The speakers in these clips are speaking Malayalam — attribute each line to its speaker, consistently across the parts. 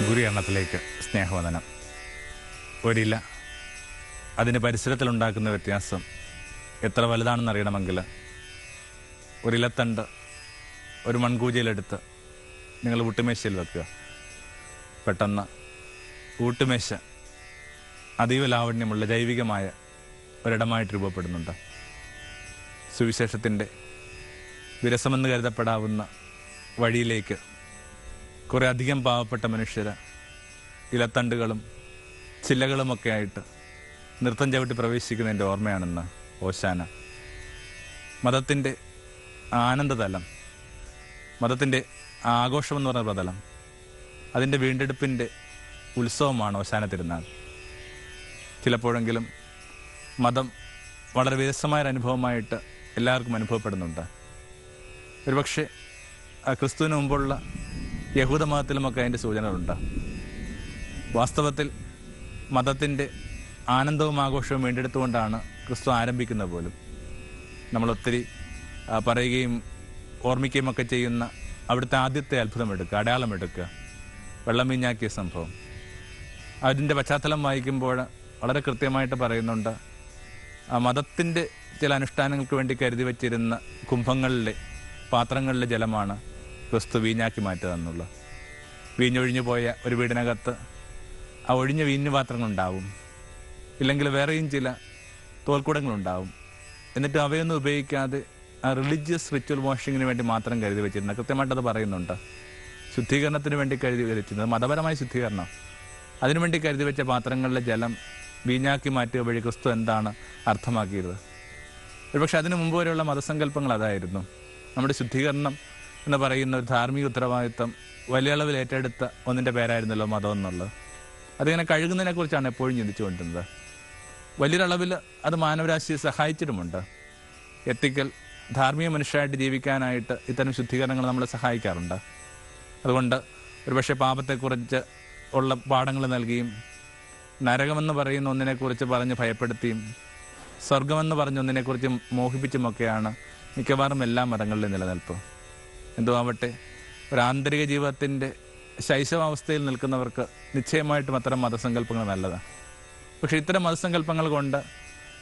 Speaker 1: ഗുരുകരണത്തിലേക്ക് സ്നേഹവന്ദനം. ഒരില അതിൻ്റെ പരിസരത്തിലുണ്ടാക്കുന്ന വ്യത്യാസം എത്ര വലുതാണെന്ന് അറിയണമെങ്കിൽ ഒരിലത്തണ്ട് ഒരു മൺകൂജയിലെടുത്ത് നിങ്ങൾ ഊട്ടുമേശയിൽ വെക്കുക. പെട്ടെന്ന് ഊട്ടുമേശ അതീവ ലാവണ്യമുള്ള ജൈവികമായ ഒരിടമായിട്ട് രൂപപ്പെടുന്നുണ്ട്. സുവിശേഷത്തിൻ്റെ വിരസമെന്ന് കരുതപ്പെടാവുന്ന വഴിയിലേക്ക് കുറേ അധികം പാവപ്പെട്ട മനുഷ്യർ ഇലത്തണ്ടുകളും ചില്ലകളുമൊക്കെ ആയിട്ട് നൃത്തം ചവിട്ടി പ്രവേശിക്കുന്നതിൻ്റെ ഓർമ്മയാണെന്ന് ഓശാന. മതത്തിൻ്റെ ആനന്ദതലം, മതത്തിൻ്റെ ആഘോഷമെന്ന് പറഞ്ഞ പ്രതലം, അതിൻ്റെ വീണ്ടെടുപ്പിൻ്റെ ഉത്സവമാണ് ഓശാന തിരുനാൾ. ചിലപ്പോഴെങ്കിലും മതം വളരെ വിരസമായൊരനുഭവമായിട്ട് എല്ലാവർക്കും അനുഭവപ്പെടുന്നുണ്ട്. ഒരുപക്ഷെ ക്രിസ്തുവിന് മുമ്പുള്ള യഹൂദ മതത്തിലുമൊക്കെ അതിൻ്റെ സൂചനകളുണ്ട്. വാസ്തവത്തിൽ മതത്തിൻ്റെ ആനന്ദവും ആഘോഷവും വീണ്ടെടുത്തുകൊണ്ടാണ് ക്രിസ്തു ആരംഭിക്കുന്നത് പോലും. നമ്മളൊത്തിരി പറയുകയും ഓർമ്മിക്കുകയും ഒക്കെ ചെയ്യുന്ന അവിടുത്തെ ആദ്യത്തെ അത്ഭുതം എടുക്കുക, അടയാളം എടുക്കുക, വെള്ളം വീഞ്ഞാക്കിയ സംഭവം. അതിൻ്റെ പശ്ചാത്തലം വായിക്കുമ്പോൾ വളരെ കൃത്യമായിട്ട് പറയുന്നുണ്ട്, മതത്തിൻ്റെ ചില അനുഷ്ഠാനങ്ങൾക്ക് വേണ്ടി കരുതി വച്ചിരുന്ന കുംഭങ്ങളിലെ പാത്രങ്ങളിലെ ജലമാണ് ക്രിസ്തു വീഞ്ഞാക്കി മാറ്റുക എന്നുള്ളത്. വീഞ്ഞൊഴിഞ്ഞു പോയ ഒരു വീടിനകത്ത് ആ ഒഴിഞ്ഞ വീഞ്ഞു പാത്രങ്ങളുണ്ടാവും, ഇല്ലെങ്കിൽ വേറെയും ചില തോൽക്കുടങ്ങളുണ്ടാവും. എന്നിട്ട് അവയൊന്നും ഉപയോഗിക്കാതെ ആ റിലീജിയസ് റിച്വൽ വാഷിങ്ങിന് വേണ്ടി മാത്രം കരുതി വെച്ചിരുന്നത് കൃത്യമായിട്ടത് പറയുന്നുണ്ട്. ശുദ്ധീകരണത്തിന് വേണ്ടി കരുതി വെച്ചിരുന്നത് മതപരമായ ശുദ്ധീകരണം. അതിനുവേണ്ടി കരുതി വെച്ച പാത്രങ്ങളിലെ ജലം വീഞ്ഞാക്കി മാറ്റുക വഴി ക്രിസ്തു എന്താണ് അർത്ഥമാക്കിയത്? ഒരുപക്ഷെ അതിനു മുമ്പ് വരെയുള്ള മതസങ്കല്പങ്ങൾ അതായിരുന്നു. നമ്മുടെ ശുദ്ധീകരണം എന്ന് പറയുന്ന ഒരു ധാർമ്മിക ഉത്തരവാദിത്വം വലിയ അളവിൽ ഏറ്റെടുത്ത ഒന്നിൻ്റെ പേരായിരുന്നല്ലോ മതം എന്നുള്ളത്. അതിങ്ങനെ കഴുകുന്നതിനെ കുറിച്ചാണ് എപ്പോഴും ചിന്തിച്ചുകൊണ്ടിരുന്നത്. വലിയൊരളവിൽ അത് മാനവരാശിയെ സഹായിച്ചിട്ടുമുണ്ട്. എത്തിക്കൽ ധാർമ്മിക മനുഷ്യരായിട്ട് ജീവിക്കാനായിട്ട് ഇത്തരം ശുദ്ധീകരണങ്ങൾ നമ്മളെ സഹായിക്കാറുണ്ട്. അതുകൊണ്ട് ഒരുപക്ഷെ പാപത്തെക്കുറിച്ച് ഉള്ള പാഠങ്ങൾ നൽകിയും നരകമെന്ന് പറയുന്ന ഒന്നിനെക്കുറിച്ച് പറഞ്ഞ് ഭയപ്പെടുത്തിയും സ്വർഗമെന്ന് പറഞ്ഞ ഒന്നിനെക്കുറിച്ച് മോഹിപ്പിച്ചുമൊക്കെയാണ് മിക്കവാറും എല്ലാ മതങ്ങളിലും നിലനിൽപ്പ്. എന്തോ ആവട്ടെ, ഒരു ആന്തരിക ജീവിതത്തിൻ്റെ ശൈശവാവസ്ഥയിൽ നിൽക്കുന്നവർക്ക് നിശ്ചയമായിട്ടും അത്തരം മതസങ്കല്പങ്ങൾ നല്ലതാണ്. പക്ഷേ ഇത്തരം മതസങ്കല്പങ്ങൾ കൊണ്ട്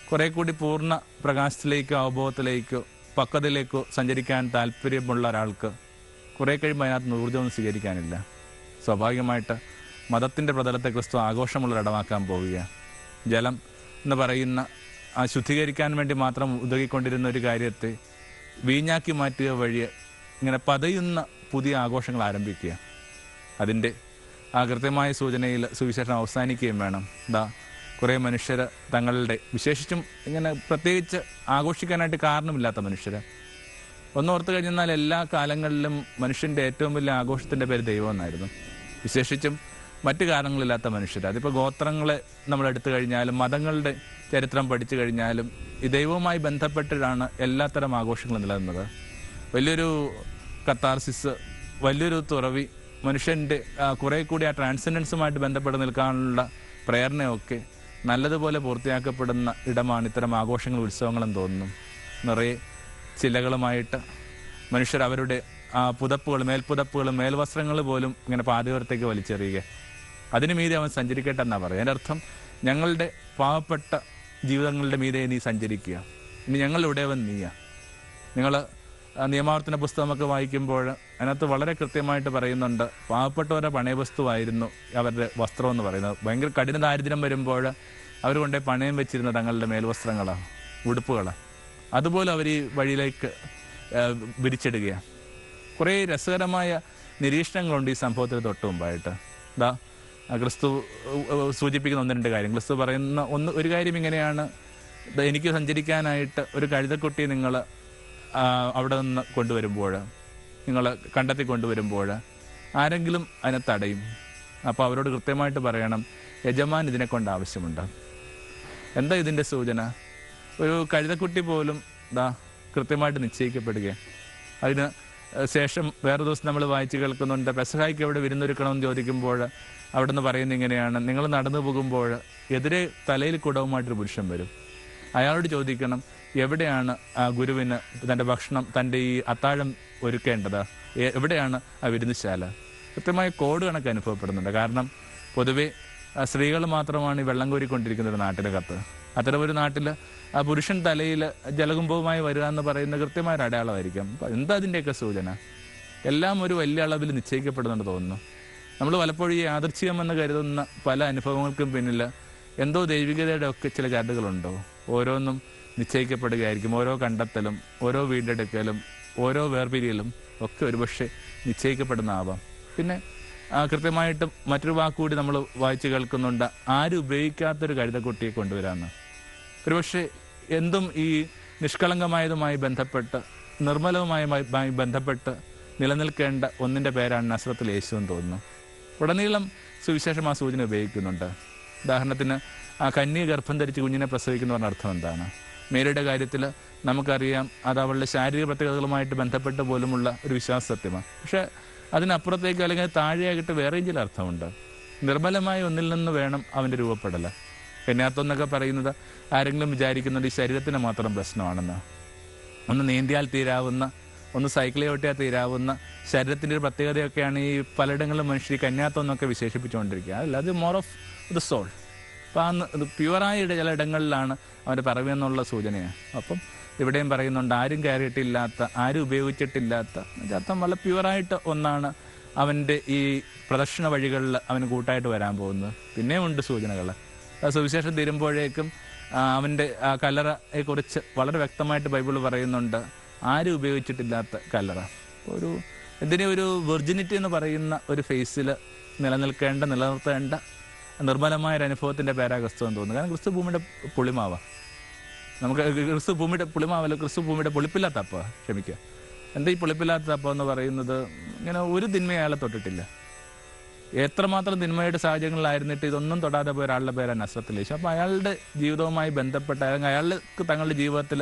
Speaker 1: കുറേ കൂടി പൂർണ്ണ പ്രകാശത്തിലേക്കോ അവബോധത്തിലേക്കോ പക്വതയിലേക്കോ സഞ്ചരിക്കാൻ താല്പര്യമുള്ള ഒരാൾക്ക് കുറേ കഴിയുമ്പോൾ അതിനകത്ത് ഊർജ്ജമൊന്നും സ്വീകരിക്കാനില്ല. സ്വാഭാവികമായിട്ട് മതത്തിൻ്റെ പ്രതലത്തെ ക്രിസ്തു ആഘോഷമുള്ളൊരിടമാക്കാൻ പോവുക. ജലം എന്ന് പറയുന്ന ആ ശുദ്ധീകരിക്കാൻ വേണ്ടി മാത്രം ഉതകിക്കൊണ്ടിരുന്ന ഒരു കാര്യത്തെ വീഞ്ഞാക്കി മാറ്റുക വഴി ഇങ്ങനെ പതയുന്ന പുതിയ ആഘോഷങ്ങൾ ആരംഭിക്കുക. അതിൻ്റെ ആ കൃത്യമായ സൂചനയിൽ സുവിശേഷം അവസാനിക്കുകയും വേണം. കുറേ മനുഷ്യർ തങ്ങളുടെ വിശേഷിച്ചും ഇങ്ങനെ പ്രത്യേകിച്ച് ആഘോഷിക്കാനായിട്ട് കാരണമില്ലാത്ത മനുഷ്യർ ഒന്നോർത്ത് കഴിഞ്ഞാൽ എല്ലാ കാലങ്ങളിലും മനുഷ്യൻ്റെ ഏറ്റവും വലിയ ആഘോഷത്തിൻ്റെ പേര് ദൈവം എന്നായിരുന്നു. വിശേഷിച്ചും മറ്റു കാരണങ്ങളില്ലാത്ത മനുഷ്യർ, അതിപ്പോൾ ഗോത്രങ്ങളെ നമ്മളെടുത്തു കഴിഞ്ഞാലും മതങ്ങളുടെ ചരിത്രം പഠിച്ചു കഴിഞ്ഞാലും ഈ ദൈവവുമായി ബന്ധപ്പെട്ടിട്ടാണ് എല്ലാത്തരം ആഘോഷങ്ങളും നിലനിന്നത്. വലിയൊരു കത്താർസിസ്, വലിയൊരു തുറവി, മനുഷ്യൻ്റെ കുറേ കൂടി ആ ട്രാൻസെൻഡൻസുമായിട്ട് ബന്ധപ്പെട്ട് നിൽക്കാനുള്ള പ്രേരണയൊക്കെ നല്ലതുപോലെ പൂർത്തിയാക്കപ്പെടുന്ന ഇടമാണ് ഇത്തരം ആഘോഷങ്ങളും ഉത്സവങ്ങളും തോന്നുന്നു. നിറയെ ചിലകളുമായിട്ട് മനുഷ്യർ അവരുടെ പുതപ്പുകൾ, മേൽപ്പുതപ്പുകളും മേൽവസ്ത്രങ്ങൾ പോലും ഇങ്ങനെ പാതയോരത്തേക്ക് വലിച്ചെറിയുക. അതിനു മീതെ അവൻ സഞ്ചരിക്കട്ടെ എന്നാണ് പറയുക. അതിൻ്റെ അർത്ഥം ഞങ്ങളുടെ പാവപ്പെട്ട ജീവിതങ്ങളുടെ മീതെ നീ സഞ്ചരിക്കുക, ഇനി ഞങ്ങളിവിടെവൻ നീയാ. നിങ്ങൾ നിയമാവർത്തന പുസ്തകമൊക്കെ വായിക്കുമ്പോൾ അതിനകത്ത് വളരെ കൃത്യമായിട്ട് പറയുന്നുണ്ട്, പാവപ്പെട്ടവരുടെ പണയവസ്തുവായിരുന്നു അവരുടെ വസ്ത്രം എന്ന് പറയുന്നത്. ഭയങ്കര കഠിന ദാരിദ്ര്യം വരുമ്പോൾ അവർ കൊണ്ടേ പണയം വെച്ചിരുന്ന തങ്ങളുടെ മേൽവസ്ത്രങ്ങളാണ്, ഉടുപ്പുകളാണ്. അതുപോലെ അവർ ഈ വഴിയിലേക്ക് വിരിച്ചിടുകയാണ്. കുറേ രസകരമായ നിരീക്ഷണങ്ങളുണ്ട് ഈ സംഭവത്തിന് തൊട്ട് മുമ്പായിട്ട്. ക്രിസ്തു സൂചിപ്പിക്കുന്ന ഒന്ന് രണ്ട് കാര്യം. ക്രിസ്തു പറയുന്ന ഒരു കാര്യം ഇങ്ങനെയാണ്, എനിക്ക് സഞ്ചരിക്കാനായിട്ട് ഒരു കഴുതക്കുട്ടി നിങ്ങൾ അവിടെ നിന്ന് കൊണ്ടുവരുമ്പോൾ, നിങ്ങൾ കണ്ടെത്തി കൊണ്ടുവരുമ്പോൾ ആരെങ്കിലും അതിനെ തടയും. അപ്പോൾ അവരോട് കൃത്യമായിട്ട് പറയണം, യജമാൻ ഇതിനെ കൊണ്ട് ആവശ്യമുണ്ട്. എന്താ ഇതിൻ്റെ സൂചന? ഒരു കഴുതക്കുട്ടി പോലും കൃത്യമായിട്ട് നിശ്ചയിക്കപ്പെടുക. അതിന് ശേഷം വേറെ ദിവസം നമ്മൾ വായിച്ച് കേൾക്കുന്നുണ്ട്, പെസഹായ്ക്ക് എവിടെ വിരുന്നൊരുക്കണമെന്ന് ചോദിക്കുമ്പോൾ അവിടെ നിന്ന് പറയുന്നത് ഇങ്ങനെയാണ്, നിങ്ങൾ നടന്നു പോകുമ്പോൾ എതിരെ തലയിൽ കുടവുമായിട്ടൊരു പുരുഷൻ വരും. അയാളോട് ചോദിക്കണം, എവിടെയാണ് ആ ഗുരുവിന് തൻ്റെ ഭക്ഷണം, തൻ്റെ ഈ അത്താഴം ഒരുക്കേണ്ടത്, എവിടെയാണ് ആ വിരുന്നുശാല? കൃത്യമായ കോഡ് കണക്ക് അനുഭവപ്പെടുന്നുണ്ട്. കാരണം പൊതുവെ സ്ത്രീകൾ മാത്രമാണ് ഈ വെള്ളം കോരിക്കൊണ്ടിരിക്കുന്ന ഒരു നാട്ടിലകത്ത്. അത്തരമൊരു നാട്ടിൽ ആ പുരുഷൻ തലയിൽ ജലകുംഭവുമായി വരിക എന്ന് പറയുന്ന കൃത്യമായ ഒരു അടയാളമായിരിക്കും. എന്താ അതിൻ്റെയൊക്കെ സൂചന? എല്ലാം ഒരു വലിയ അളവിൽ നിശ്ചയിക്കപ്പെടുന്നുണ്ട് തോന്നുന്നു. നമ്മൾ പലപ്പോഴും ഈ യാദൃച്ഛികമെന്ന് കരുതുന്ന പല അനുഭവങ്ങൾക്കും പിന്നിൽ എന്തോ ദൈവികതയുടെ ഒക്കെ ചില ചരടുകളുണ്ടോ? ഓരോന്നും നിശ്ചയിക്കപ്പെടുകയായിരിക്കും. ഓരോ കണ്ടെത്തലും, ഓരോ വീണ്ടെടുക്കലും, ഓരോ വേർപിരിയലും ഒക്കെ ഒരുപക്ഷെ നിശ്ചയിക്കപ്പെടുന്നതാവാം. പിന്നെ കൃത്യമായിട്ട് മറ്റൊരു വാക്കുകൂടി നമ്മൾ വായിച്ച് കേൾക്കുന്നുണ്ട്, ആരും ഉപയോഗിക്കാത്തൊരു കഴുതക്കുട്ടിയെ കൊണ്ടുവരാമെന്ന്. ഒരുപക്ഷെ എന്തും ഈ നിഷ്കളങ്കമായതുമായി ബന്ധപ്പെട്ട്, നിർമ്മലവുമായി ബന്ധപ്പെട്ട് നിലനിൽക്കേണ്ട ഒന്നിൻ്റെ പേരാണ് നസ്രത്തിൽ യേശു എന്ന് തോന്നുന്നു. ഉടനീളം സുവിശേഷം ആ സൂചന ഉപയോഗിക്കുന്നുണ്ട്. ഉദാഹരണത്തിന് ആ കന്യ ഗർഭം ധരിച്ച് കുഞ്ഞിനെ പ്രസവിക്കുന്ന പറഞ്ഞ അർത്ഥം എന്താണ്? മേരിയുടെ കാര്യത്തിൽ നമുക്കറിയാം, അത് അവളുടെ ശാരീരിക പ്രത്യേകതകളുമായിട്ട് ബന്ധപ്പെട്ട് പോലുമുള്ള ഒരു വിശ്വാസ സത്യമാണ്. പക്ഷെ അതിനപ്പുറത്തേക്ക് അല്ലെങ്കിൽ താഴെയായിട്ട് വേറെയും ചില അർത്ഥമുണ്ട്. നിർമ്മലമായ ഒന്നിൽ നിന്ന് വേണം അവൻ്റെ രൂപപ്പെടൽ. കന്യാത്വം പറയുന്നത് ആരെങ്കിലും വിചാരിക്കുന്നത് ഈ ശരീരത്തിന് മാത്രം പ്രശ്നമാണെന്ന്. ഒന്ന് നീന്തിയാൽ തീരാവുന്ന, ഒന്ന് സൈക്കിൾ ഓട്ടിയാൽ തീരാവുന്ന ശരീരത്തിൻ്റെ ഒരു പ്രത്യേകതയൊക്കെയാണ് ഈ പലയിടങ്ങളിലും മനുഷ്യർ കന്യാത്വം എന്നൊക്കെ വിശേഷിപ്പിച്ചുകൊണ്ടിരിക്കുക. അല്ല, അത് മോർ ഓഫ് ദ സോൾ. അപ്പം ആ പ്യുവറായ ചില ഇടങ്ങളിലാണ് അവൻ്റെ പറവെന്നുള്ള സൂചനയാണ്. അപ്പം ഇവിടെയും പറയുന്നുണ്ട്, ആരും കയറിയിട്ടില്ലാത്ത, ആരും ഉപയോഗിച്ചിട്ടില്ലാത്ത, അർത്ഥം വളരെ പ്യുവറായിട്ട് ഒന്നാണ് അവൻ്റെ ഈ പ്രദക്ഷിണ വഴികളിൽ അവന് കൂട്ടായിട്ട് വരാൻ പോകുന്നത്. പിന്നെയും ഉണ്ട് സൂചനകൾ. സുവിശേഷം തീരുമ്പോഴേക്കും അവൻ്റെ ആ കല്ലറയെക്കുറിച്ച് വളരെ വ്യക്തമായിട്ട് ബൈബിൾ പറയുന്നുണ്ട്, ആരും ഉപയോഗിച്ചിട്ടില്ലാത്ത കല്ലറ. ഒരു ഒരു വെർജിനിറ്റി എന്ന് പറയുന്ന ഒരു ഫേസിൽ നിലനിർത്തേണ്ട നിർമ്മലമായ ഒരു അനുഭവത്തിൻ്റെ പേരാ ക്രിസ്തു എന്ന് തോന്നുന്നു. കാരണം ക്രിസ്തു ഭൂമിയുടെ പുളിമാവാണ്. നമുക്ക് ക്രിസ്തു ഭൂമിയുടെ പുളിമാവല്ല, ക്രിസ്തു ഭൂമിയുടെ പുളിപ്പില്ലാത്ത അപ്പ. ക്ഷമിക്കുക, എന്താ ഈ പുളിപ്പില്ലാത്ത അപ്പം എന്ന് പറയുന്നത്? ഇങ്ങനെ ഒരു തിന്മ അയാളെ തൊട്ടിട്ടില്ല. എത്രമാത്രം തിന്മയുടെ സാഹചര്യങ്ങളിലായിരുന്നിട്ട് ഇതൊന്നും തൊടാതെ പോയ ഒരാളുടെ പേരാണ് നസ്രത്തിൽ യേശു. അപ്പോൾ അയാളുടെ ജീവിതവുമായി ബന്ധപ്പെട്ട, അല്ലെങ്കിൽ അയാൾക്ക് തങ്ങളുടെ ജീവിതത്തിൽ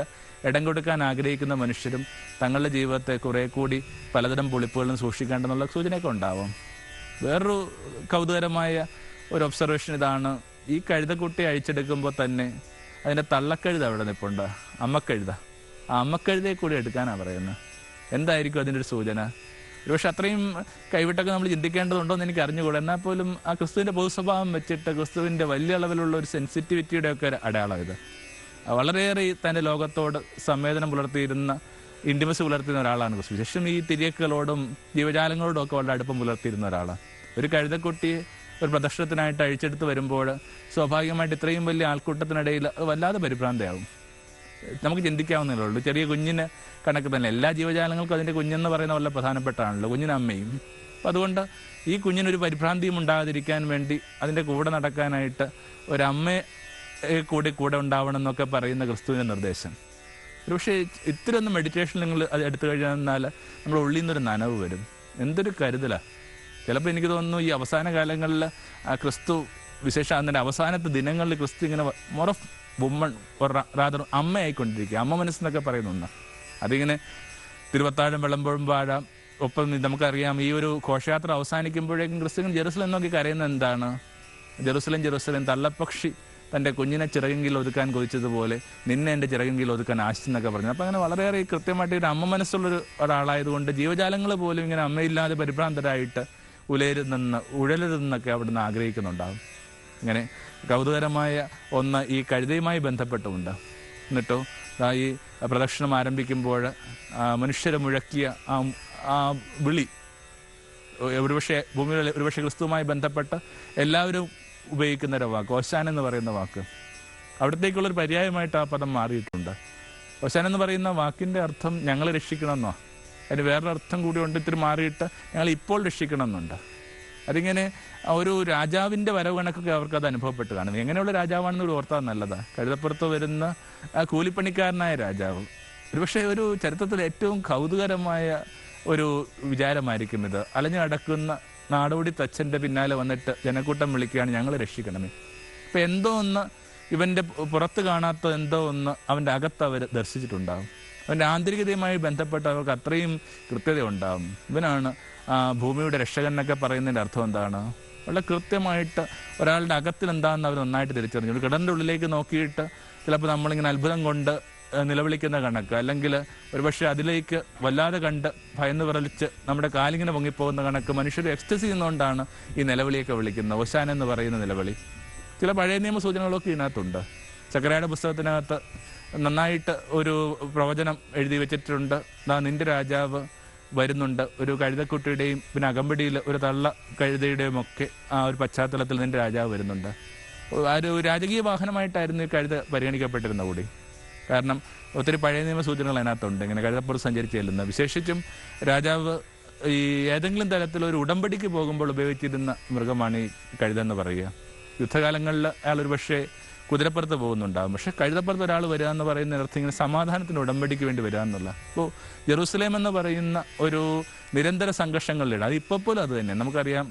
Speaker 1: ഇടം കൊടുക്കാൻ ആഗ്രഹിക്കുന്ന മനുഷ്യരും തങ്ങളുടെ ജീവിതത്തെ കുറേ കൂടി പലതരം പൊളിപ്പുകളും സൂക്ഷിക്കേണ്ടെന്നുള്ള സൂചനയൊക്കെ ഉണ്ടാവും. വേറൊരു കൗതുകരമായ ഒരു ഒബ്സർവേഷൻ ഇതാണ്, ഈ കഴുതക്കുട്ടി അഴിച്ചെടുക്കുമ്പോൾ തന്നെ അതിൻ്റെ തള്ളക്കഴുത അവിടെ നിൽപ്പുണ്ട്, അമ്മക്കഴുത. ആ അമ്മക്കഴുതയെ കൂടി എടുക്കാനാണ് പറയുന്നത്. എന്തായിരിക്കും അതിൻ്റെ ഒരു സൂചന? ഒരുപക്ഷെ അത്രയും കൈവിട്ടൊക്കെ നമ്മൾ ചിന്തിക്കേണ്ടതുണ്ടോ എന്ന് എനിക്ക് അറിഞ്ഞുകൂടാ. എന്നാൽ പോലും ആ ക്രിസ്തുവിൻ്റെ പൊതുസ്വഭാവം വെച്ചിട്ട് ക്രിസ്തുവിൻ്റെ വലിയ അളവിലുള്ള ഒരു സെൻസിറ്റിവിറ്റിയുടെ ഒക്കെ ഒരു അടയാളം ഇത്. വളരെയേറെ തൻ്റെ ലോകത്തോട് സംവേദനം പുലർത്തിയിരുന്ന, ഇൻറ്റിമസി പുലർത്തിയിരുന്ന ഒരാളാണ് ക്രിസ്തു. ശേഷം ഈ തിരിയക്കുകളോടും ജീവജാലങ്ങളോടും ഒക്കെ വളരെ അടുപ്പം പുലർത്തിയിരുന്ന ഒരാളാണ്. ഒരു കഴുതക്കുട്ടിയെ ഒരു പ്രദർശനത്തിനായിട്ട് അഴിച്ചെടുത്ത് വരുമ്പോൾ സ്വാഭാവികമായിട്ട് ഇത്രയും വലിയ ആൾക്കൂട്ടത്തിനിടയിൽ വല്ലാതെ പരിഭ്രാന്തയാവും. നമുക്ക് ചിന്തിക്കാവുന്നതേ ഉള്ളൂ. ചെറിയ കുഞ്ഞിന് കണക്ക് തന്നെ എല്ലാ ജീവജാലങ്ങൾക്കും അതിൻ്റെ കുഞ്ഞെന്ന് പറയുന്ന വളരെ പ്രധാനപ്പെട്ടാണല്ലോ, കുഞ്ഞിന് അമ്മയും. അപ്പം അതുകൊണ്ട് ഈ കുഞ്ഞിനൊരു പരിഭ്രാന്തിയും ഉണ്ടാകാതിരിക്കാൻ വേണ്ടി അതിൻ്റെ കൂടെ നടക്കാനായിട്ട് ഒരമ്മയെ കൂടെ ഉണ്ടാവണം എന്നൊക്കെ പറയുന്ന ക്രിസ്തുവിൻ്റെ നിർദ്ദേശം. പക്ഷേ ഇത്തിരി ഒന്ന് മെഡിറ്റേഷൻ നിങ്ങൾ അത് എടുത്തു കഴിഞ്ഞാൽ നമ്മുടെ ഉള്ളിൽ നിന്നൊരു നനവ് വരും. എന്തൊരു കരുതലാണ്. ചിലപ്പോൾ എനിക്ക് തോന്നുന്നു ഈ അവസാന കാലങ്ങളിൽ ക്രിസ്തു, വിശേഷം അതിൻ്റെ അവസാനത്തെ ദിനങ്ങളിൽ ക്രിസ്തു ഇങ്ങനെ മോർ ഓഫ് വുമൺ റാദർ അമ്മയായിക്കൊണ്ടിരിക്കുക. അമ്മ മനസ്സെന്നൊക്കെ പറയുന്ന അതിങ്ങനെ തിരുവത്താഴം വിളമ്പുമ്പോഴ ഒപ്പം നമുക്കറിയാം ഈ ഒരു ഘോഷയാത്ര അവസാനിക്കുമ്പോഴേക്കും ക്രിസ്തു ജെറുസലേം നോക്കി കരയുന്നത് എന്താണ്? ജെറുസലേം ജെറുസലേം, തള്ളപ്പക്ഷി തൻ്റെ കുഞ്ഞിനെ ചിറകെങ്കിൽ ഒതുക്കാൻ കൊതിച്ചതുപോലെ നിന്നെ എൻ്റെ ചിറകെങ്കിൽ ഒതുക്കാൻ ആശിച്ചെന്നൊക്കെ പറഞ്ഞു. അപ്പം അങ്ങനെ വളരെയേറെ കൃത്യമായിട്ട് ഒരു അമ്മ മനസ്സുള്ളൊരു ഒരാളായതുകൊണ്ട് ജീവജാലങ്ങൾ പോലും ഇങ്ങനെ അമ്മയില്ലാതെ പരിഭ്രാന്തരായിട്ട് ഉഴലരുതെന്നൊക്കെ അവിടുന്ന് ആഗ്രഹിക്കുന്നുണ്ടാകും. ഇങ്ങനെ കൗതുകരമായ ഒന്ന് ഈ കഴുതയുമായി ബന്ധപ്പെട്ടുമുണ്ട്. എന്നിട്ടോ ഈ പ്രദക്ഷിണം ആരംഭിക്കുമ്പോൾ മനുഷ്യരെ മുഴക്കിയ ആ വിളി ഒരുപക്ഷെ ഭൂമിയിൽ ഒരുപക്ഷെ ക്രിസ്തുവുമായി ബന്ധപ്പെട്ട് എല്ലാവരും ഉപയോഗിക്കുന്ന ഒരു വാക്ക് ഓശാന എന്ന് പറയുന്ന വാക്ക്, അവിടത്തേക്കുള്ളൊരു പര്യായമായിട്ട് ആ പദം മാറിയിട്ടുണ്ട്. ഓശാന എന്ന് പറയുന്ന വാക്കിൻ്റെ അർത്ഥം ഞങ്ങൾ രക്ഷിക്കണമെന്നോ, അതിന് വേറൊരർത്ഥം കൂടി ഉണ്ട്, ഇത്തിരി മാറിയിട്ട് ഞങ്ങൾ ഇപ്പോൾ രക്ഷിക്കണമെന്നുണ്ട്. അതിങ്ങനെ ഒരു രാജാവിൻ്റെ വരവ് കണക്കൊക്കെ അവർക്കത് അനുഭവപ്പെട്ട് കാണും. എങ്ങനെയുള്ള രാജാവാണെന്ന് ഓർത്താൽ നല്ലതാണ്. കഴുതപ്പുറത്ത് വരുന്ന കൂലിപ്പണിക്കാരനായ രാജാവ്. ഒരുപക്ഷെ ഒരു ചരിത്രത്തിൽ ഏറ്റവും കൗതുകരമായ ഒരു വിചാരമായിരിക്കും ഇത്. അലഞ്ഞു നടക്കുന്ന നാടോടി തച്ചൻ്റെ പിന്നാലെ വന്നിട്ട് ജനക്കൂട്ടം വിളിക്കുകയാണ്, ഞങ്ങൾ രക്ഷിക്കണമേ. അപ്പം എന്തോ ഒന്ന് ഇവൻ്റെ പുറത്ത് കാണാത്ത എന്തോ ഒന്ന് അവൻ്റെ അകത്ത് അവർ ദർശിച്ചിട്ടുണ്ടാകും. അവൻ്റെ ആന്തരികതയുമായി ബന്ധപ്പെട്ട് അവർക്ക് അത്രയും കൃത്യത ഉണ്ടാകും. ഇവനാണ് ഭൂമിയുടെ രക്ഷകൻ എന്നൊക്കെ പറയുന്നതിൻ്റെ അർത്ഥം എന്താണ്? വളരെ കൃത്യമായിട്ട് ഒരാളുടെ അകത്തിൽ എന്താണെന്ന് അവർ നന്നായിട്ട് തിരിച്ചറിഞ്ഞു. ഒരു കിണറിൻ്റെ ഉള്ളിലേക്ക് നോക്കിയിട്ട് ചിലപ്പോൾ നമ്മളിങ്ങനെ അത്ഭുതം കൊണ്ട് നിലവിളിക്കുന്ന കണക്ക്, അല്ലെങ്കിൽ ഒരുപക്ഷെ അതിലേക്ക് വല്ലാതെ കണ്ട് ഭയന്ന് വിറലിച്ച് നമ്മുടെ കാലിങ്ങനെ പൊങ്ങിപ്പോകുന്ന കണക്ക് മനുഷ്യർ എക്സ്റ്റസ് ചെയ്യുന്നതുകൊണ്ടാണ് ഈ നിലവിളിയൊക്കെ വിളിക്കുന്നത്. ഹോശാന എന്ന് പറയുന്ന നിലവിളി. ചില പഴയ നിയമ സൂചനകളൊക്കെ ഇതിനകത്തുണ്ട്. സക്കറിയായുടെ പുസ്തകത്തിനകത്ത് നന്നായിട്ട് ഒരു പ്രവചനം എഴുതി വെച്ചിട്ടുണ്ട്. നിന്റെ രാജാവ് വരുന്നുണ്ട്. ഒരു കഴുതക്കുട്ടിയുടെയും പിന്നെ അകമ്പടിയിൽ ഒരു തള്ള കഴുതയുടെയും ഒക്കെ ആ ഒരു പശ്ചാത്തലത്തിൽ നിന്റെ രാജാവ് വരുന്നുണ്ട്. ആ ഒരു രാജകീയ വാഹനമായിട്ടായിരുന്നു ഈ കഴുത പരിഗണിക്കപ്പെട്ടിരുന്ന കൂടി. കാരണം ഒത്തിരി പഴയ നിയമ സൂചനകൾ അതിനകത്തുണ്ട്, ഇങ്ങനെ കഴുതപ്പുറത്ത് സഞ്ചരിച്ച് ചെല്ലുന്ന. വിശേഷിച്ചും രാജാവ് ഈ ഏതെങ്കിലും തരത്തിലൊരു ഉടമ്പടിക്ക് പോകുമ്പോൾ ഉപയോഗിച്ചിരുന്ന മൃഗമാണ് ഈ കഴുതെന്ന് പറയുക. യുദ്ധകാലങ്ങളിൽ അയാൾ ഒരു പക്ഷേ കുതിരപ്പുറത്ത് പോകുന്നുണ്ടാകും, പക്ഷെ കഴുതപ്പുറത്ത് ഒരാൾ വരിക എന്ന് പറയുന്നിടത്ത് ഇങ്ങനെ സമാധാനത്തിന് ഉടമ്പടിക്ക് വേണ്ടി വരിക എന്നുള്ള. അപ്പോൾ ജെറൂസലേം എന്ന് പറയുന്ന ഒരു നിരന്തര സംഘർഷങ്ങളിലിട, അത് ഇപ്പോൾ പോലും അത് തന്നെ. നമുക്കറിയാം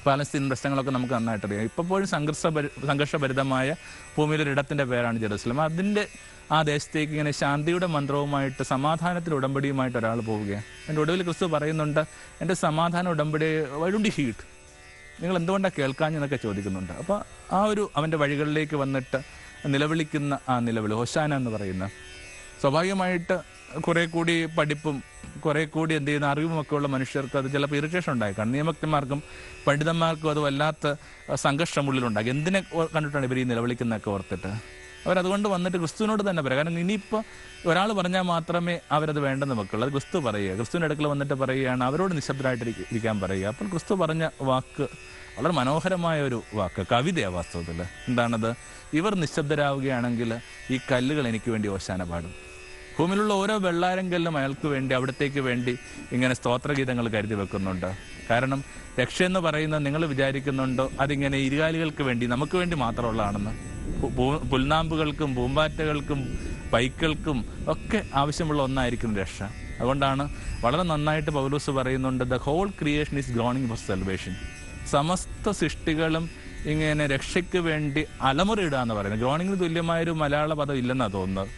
Speaker 1: പാലസ്തീൻ പ്രശ്നങ്ങളൊക്കെ നമുക്ക് നന്നായിട്ടറിയാം. ഇപ്പോഴും സംഘർഷഭരിതമായ ഭൂമിയിലൊരിടത്തിൻ്റെ പേരാണ് ജെറൂസലേം. അതിൻ്റെ ആ ദേശത്തേക്ക് ഇങ്ങനെ ശാന്തിയുടെ മന്ത്രവുമായിട്ട് സമാധാനത്തിൽ ഉടമ്പടിയുമായിട്ട് ഒരാൾ പോവുകയാണ്. എൻ്റെ ഒടുവിൽ ക്രിസ്തു പറയുന്നുണ്ട്, എൻ്റെ സമാധാന ഉടമ്പടി വൈ ഡോണ്ട് യു ഹീഡ്, നിങ്ങൾ എന്തുകൊണ്ടാണ് കേൾക്കാഞ്ഞെന്നൊക്കെ ചോദിക്കുന്നുണ്ട്. അപ്പോൾ ആ ഒരു അവൻ്റെ വഴികളിലേക്ക് വന്നിട്ട് നിലവിളിക്കുന്ന ആ നിലവിളി ഹോശാന എന്ന് പറയുന്ന, സ്വാഭാവികമായിട്ട് കുറെ കൂടി പഠിപ്പും കുറെ കൂടി എന്ത് ചെയ്യുന്ന അറിവുമൊക്കെ ഉള്ള മനുഷ്യർക്ക് അത് ചിലപ്പോൾ ഇറിറ്റേഷൻ ഉണ്ടായിക്കാണ്. നിയമജ്ഞന്മാർക്കും പണ്ഡിതന്മാർക്കും അത് വല്ലാത്ത സംഘർഷമുള്ളിലുണ്ടാക്കി. എന്തിനെ കണ്ടിട്ടാണ് ഇവർ ഈ നിലവിളിക്കുന്നതൊക്കെ ഓർത്തിട്ട് അവരതുകൊണ്ട് വന്നിട്ട് ക്രിസ്തുവിനോട് തന്നെ പറയുക. കാരണം ഇനിയിപ്പോൾ ഒരാൾ പറഞ്ഞാൽ മാത്രമേ അവരത് വേണ്ടെന്ന് വെക്കുള്ളൂ. അത് ക്രിസ്തു പറയുക, ക്രിസ്തുവിൻ്റെ അടുക്കൽ വന്നിട്ട് പറയുകയാണ്, അവരോട് നിശബ്ദരായിട്ട് ഇരിക്കാൻ പറയുക. അപ്പോൾ ക്രിസ്തു പറഞ്ഞ വാക്ക് വളരെ മനോഹരമായ ഒരു വാക്ക്, കവിതയാണ് വാസ്തവത്തിൽ. എന്താണത്? ഇവർ നിശബ്ദരാവുകയാണെങ്കിൽ ഈ കല്ലുകൾ എനിക്ക് വേണ്ടി ഹോശാന പാടും. ഭൂമിയിലുള്ള ഓരോ വെള്ളാരങ്കല്ലും അയാൾക്ക് വേണ്ടി, അവിടത്തേക്ക് വേണ്ടി ഇങ്ങനെ സ്തോത്രഗീതങ്ങൾ കരുതി വെക്കുന്നുണ്ട്. കാരണം രക്ഷയെന്ന് പറയുന്നത് നിങ്ങൾ വിചാരിക്കുന്നുണ്ടോ അതിങ്ങനെ ഇരുകാലികൾക്ക് വേണ്ടി, നമുക്ക് വേണ്ടി മാത്രമുള്ളതാണെന്ന്? പുൽനാമ്പുകൾക്കും പൂമ്പാറ്റകൾക്കും പൈക്കൾക്കും ഒക്കെ ആവശ്യമുള്ള ഒന്നായിരിക്കും രക്ഷ. അതുകൊണ്ടാണ് വളരെ നന്നായിട്ട് പൗലോസ് പറയുന്നുണ്ട്, the whole creation is groaning for salvation. സമസ്ത സൃഷ്ടികളും ഇങ്ങനെ രക്ഷയ്ക്ക് വേണ്ടി അലമുറയിടുക എന്ന് പറയുന്നത്. ഗ്രോണിങ്ങിന് തുല്യമായൊരു മലയാള പദം ഇല്ലെന്നാണ് തോന്നുന്നത്.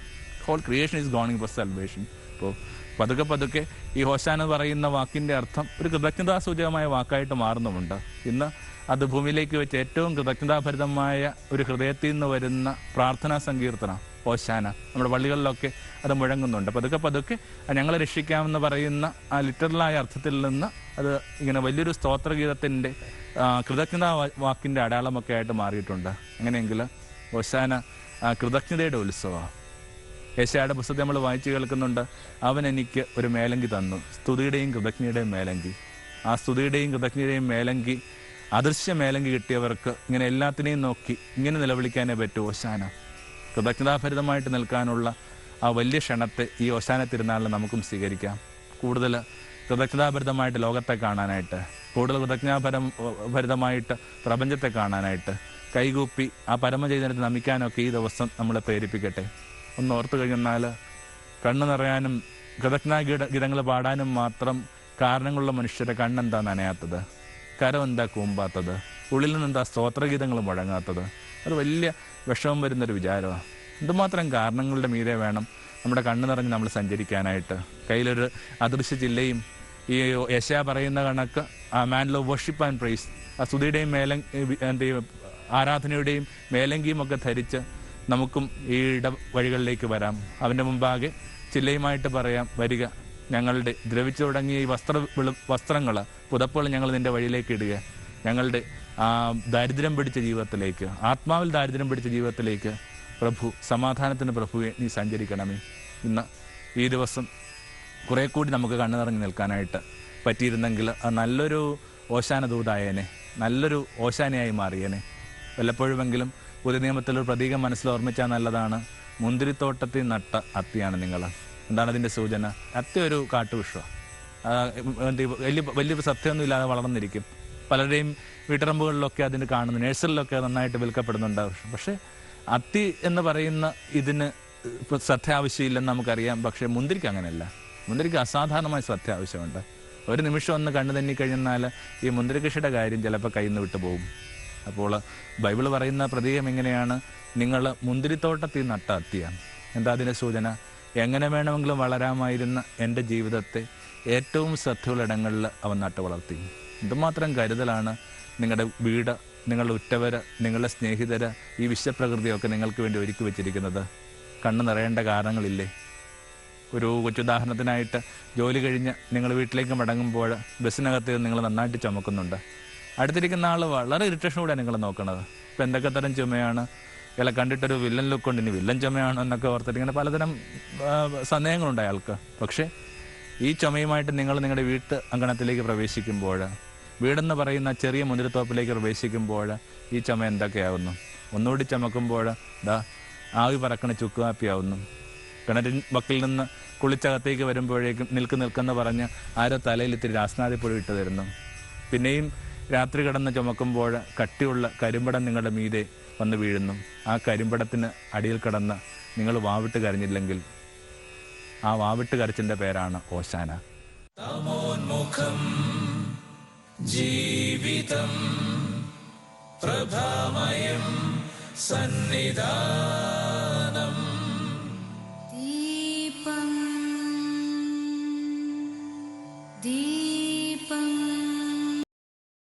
Speaker 1: Whole creation is groaning for salvation. ഇപ്പോൾ പതുക്കെ ഈ ഹോശാന എന്ന് പറയുന്ന വാക്കിൻ്റെ അർത്ഥം ഒരു കൃതജ്ഞതാസൂചകമായ വാക്കായിട്ട് മാറുന്നുമുണ്ട്. ഇന്ന് അത് ഭൂമിയിലേക്ക് വെച്ച് ഏറ്റവും കൃതജ്ഞതാഭരിതമായ ഒരു ഹൃദയത്തിൽ നിന്ന് വരുന്ന പ്രാർത്ഥനാ സങ്കീർത്തനം ഹോശാന. നമ്മുടെ പള്ളികളിലൊക്കെ അത് മുഴങ്ങുന്നുണ്ട്. പതുക്കെ ഞങ്ങളെ രക്ഷിക്കാമെന്ന് പറയുന്ന ആ ലിറ്ററലായ അർത്ഥത്തിൽ നിന്ന് അത് ഇങ്ങനെ വലിയൊരു സ്തോത്രഗീതത്തിൻ്റെ കൃതജ്ഞതാ വാക്കിൻ്റെ അടയാളമൊക്കെ ആയിട്ട് മാറിയിട്ടുണ്ട്. അങ്ങനെയെങ്കിൽ ഹോശാന കൃതജ്ഞതയുടെ ഉത്സവമാണ്. യെശയ്യായുടെ പുസ്തകത്തെ നമ്മൾ വായിച്ചു കേൾക്കുന്നുണ്ട്, അവൻ എനിക്ക് ഒരു മേലങ്കി തന്നു, സ്തുതിയുടെയും കൃതജ്ഞതയുടെയും മേലങ്കി. ആ സ്തുതിയുടെയും കൃതജ്ഞതയുടെയും മേലങ്കി, അദൃശ്യ മേലങ്കി കിട്ടിയവർക്ക് ഇങ്ങനെ എല്ലാത്തിനെയും നോക്കി ഇങ്ങനെ നിലവിളിക്കാനേ പറ്റൂ. ഹോശാന, കൃതജ്ഞതാഭരിതമായിട്ട് നിൽക്കാനുള്ള ആ വലിയ ക്ഷണത്തെ ഈ ഹോശാന തിരുനാളിൽ നമുക്കും സ്വീകരിക്കാം. കൂടുതൽ കൃതജ്ഞതാഭരിതമായിട്ട് ലോകത്തെ കാണാനായിട്ട്, കൂടുതൽ കൃതജ്ഞതാഭരിതമായിട്ട് പ്രപഞ്ചത്തെ കാണാനായിട്ട്, കൈകൂപ്പി ആ പരമചൈതന്യത്തെ നമിക്കാനൊക്കെ ഈ ദിവസം നമ്മളെ പ്രേരിപ്പിക്കട്ടെ. ഒന്ന് ഓർത്തു കഴിഞ്ഞാൽ കണ്ണ് നിറയാനും ഗീതങ്ങൾ പാടാനും മാത്രം കാരണങ്ങളുള്ള മനുഷ്യരെ കണ്ണെന്താ നനയാത്തത്, കരം എന്താ കൂമ്പാത്തത്, ഉള്ളിൽ നിന്നെന്താ സ്തോത്രഗീതങ്ങൾ മുഴങ്ങാത്തത്? അത് വലിയ വിഷമം വരുന്നൊരു വിചാരമാണ്. എന്തുമാത്രം കാരണങ്ങളുടെ മീതെ വേണം നമ്മുടെ കണ്ണ് നിറഞ്ഞ് നമ്മൾ സഞ്ചരിക്കാനായിട്ട്. കയ്യിലൊരു അദൃശ്യ ചില്ലയും ഈ യെശയ്യാ പറയുന്ന കണക്ക് ആ man of worship and praise, ആ സ്തുതിയുടെയും ആരാധനയുടെയും മേലങ്കിയും ഒക്കെ ധരിച്ച് നമുക്കും ഈ വഴികളിലേക്ക് വരാം. അവൻ്റെ മുമ്പാകെ ചില്ലയുമായിട്ട് പറയാം, വരിക, ഞങ്ങളുടെ ദ്രവിച്ചു തുടങ്ങിയ ഈ വസ്ത്രങ്ങൾ പുതപ്പുകൾ ഞങ്ങൾ നിൻ്റെ വഴിയിലേക്ക് ഇടുക. ഞങ്ങളുടെ ദാരിദ്ര്യം പിടിച്ച ജീവിതത്തിലേക്ക്, ആത്മാവിൽ ദാരിദ്ര്യം പിടിച്ച ജീവിതത്തിലേക്ക് പ്രഭു, സമാധാനത്തിൻ്റെ പ്രഭുവെ നീ സഞ്ചരിക്കണമേ. ഇന്ന് ഈ ദിവസം കുറേ കൂടി നമുക്ക് കണ്ണു നിറഞ്ഞു നിൽക്കാനായിട്ട് പറ്റിയിരുന്നെങ്കിൽ അത് നല്ലൊരു ഓശാന ദൂതായേനെ, നല്ലൊരു ഓശാനയായി മാറിയേനെ. വല്ലപ്പോഴുമെങ്കിലും പുതിയ നിയമത്തിലൊരു പ്രതീകം മനസ്സിൽ ഓർമ്മിച്ചാൽ നല്ലതാണ്. മുന്തിരിത്തോട്ടത്തിൽ നട്ട അത്തിയാണ് നിങ്ങൾ. എന്താണ് അതിൻ്റെ സൂചന? അത്തി ഒരു കാട്ടുവൃക്ഷമാണ്. വലിയ സത്യമൊന്നും ഇല്ലാതെ വളർന്നിരിക്കും. പലരുടെയും വീട്ടറമ്പുകളിലൊക്കെ അതിന് കാണുന്നു, നഴ്സറിലൊക്കെ നന്നായിട്ട് വിൽക്കപ്പെടുന്നുണ്ട്. പക്ഷേ അത്തി എന്ന് പറയുന്ന ഇതിന് ശ്രദ്ധ ആവശ്യമില്ലെന്ന് നമുക്കറിയാം. പക്ഷേ മുന്തിരിക്ക് അങ്ങനെയല്ല. മുന്തിരിക്ക് അസാധാരണമായ ശ്രദ്ധ ആവശ്യമുണ്ട്. ഒരു നിമിഷം ഒന്ന് കണ്ണു തന്നെ കഴിഞ്ഞാൽ ഈ മുന്തിരി കൃഷിയുടെ കാര്യം ചിലപ്പോൾ കയ്യിൽ നിന്ന് വിട്ടു പോകും. അപ്പോൾ ബൈബിൾ പറയുന്ന പ്രതീകം എങ്ങനെയാണ്? നിങ്ങൾ മുന്തിരിത്തോട്ടത്തിൽ നട്ട അത്തിയാണ്. എന്താ അതിൻ്റെ സൂചന? എങ്ങനെ വേണമെങ്കിലും വളരാമായിരുന്ന എൻ്റെ ജീവിതത്തെ ഏറ്റവും ശ്രദ്ധയുള്ള ഇടങ്ങളിൽ അവൻ നട്ടു വളർത്തി. എന്തുമാത്രം കരുതലാണ് നിങ്ങളുടെ വീട്, നിങ്ങളുടെ ഉറ്റവർ, നിങ്ങളുടെ സ്നേഹിതർ, ഈ വിശ്വപ്രകൃതിയൊക്കെ നിങ്ങൾക്ക് വേണ്ടി ഒരുക്കി വെച്ചിരിക്കുന്നത്. കണ്ണ് നിറയേണ്ട കാരണങ്ങളില്ലേ? ഒരു കൊച്ചുദാഹരണത്തിനായിട്ട്, ജോലി കഴിഞ്ഞ് നിങ്ങൾ വീട്ടിലേക്ക് മടങ്ങുമ്പോൾ ബസ്സിനകത്ത് നിങ്ങൾ നന്നായിട്ട് ചുമക്കുന്നുണ്ട്. അടുത്തിരിക്കുന്ന ആൾ വളരെ ഇറിറ്റേഷനോടെ നിങ്ങൾ നോക്കണത്. ഇപ്പം എന്തൊക്കെ തരം ചുമയാണ്, ഇയാളെ കണ്ടിട്ടൊരു വില്ലൻ ലുക്കുണ്ട്, ഇനി വില്ലൻ ചുമയാണോ എന്നൊക്കെ ഓർത്തിട്ട് ഇങ്ങനെ പലതരം സന്ദേഹങ്ങളുണ്ട് അയാൾക്ക്. പക്ഷേ ഈ ചുമയുമായിട്ട് നിങ്ങൾ നിങ്ങളുടെ വീട്ട് അങ്കണത്തിലേക്ക് പ്രവേശിക്കുമ്പോൾ, വീടെന്ന് പറയുന്ന ചെറിയ മുന്തിരിത്തോപ്പിലേക്ക് പ്രവേശിക്കുമ്പോൾ ഈ ചുമ എന്തൊക്കെയാവുന്നു? ഒന്നുകൂടി ചുമക്കുമ്പോൾ ആവി പറക്കണ ചുക്കുകാപ്പിയാവുന്നു. കിണറ്റിൻ വക്കിൽ നിന്ന് കുളിച്ചകത്തേക്ക് വരുമ്പോഴേക്കും നിൽക്കെന്ന് പറഞ്ഞ് ആരോ തലയിൽ ഇത്തിരി രാസ്നാദിപ്പൊടി ഇട്ട് തരുന്നു. പിന്നെയും രാത്രി കിടന്ന് ചുമക്കുമ്പോൾ കട്ടിയുള്ള കരിമ്പടം നിങ്ങളുടെ മീതെ വന്ന് വീഴുന്നു. ആ കരിമ്പടത്തിന് അടിയിൽ കിടന്ന് നിങ്ങൾ വാവിട്ട് കരഞ്ഞില്ലെങ്കിൽ ആ വാവിട്ട് കരച്ചിൻ്റെ പേരാണ് ഓശാന. ജീവിതം പ്രഭാമയം സന്നിധാനം.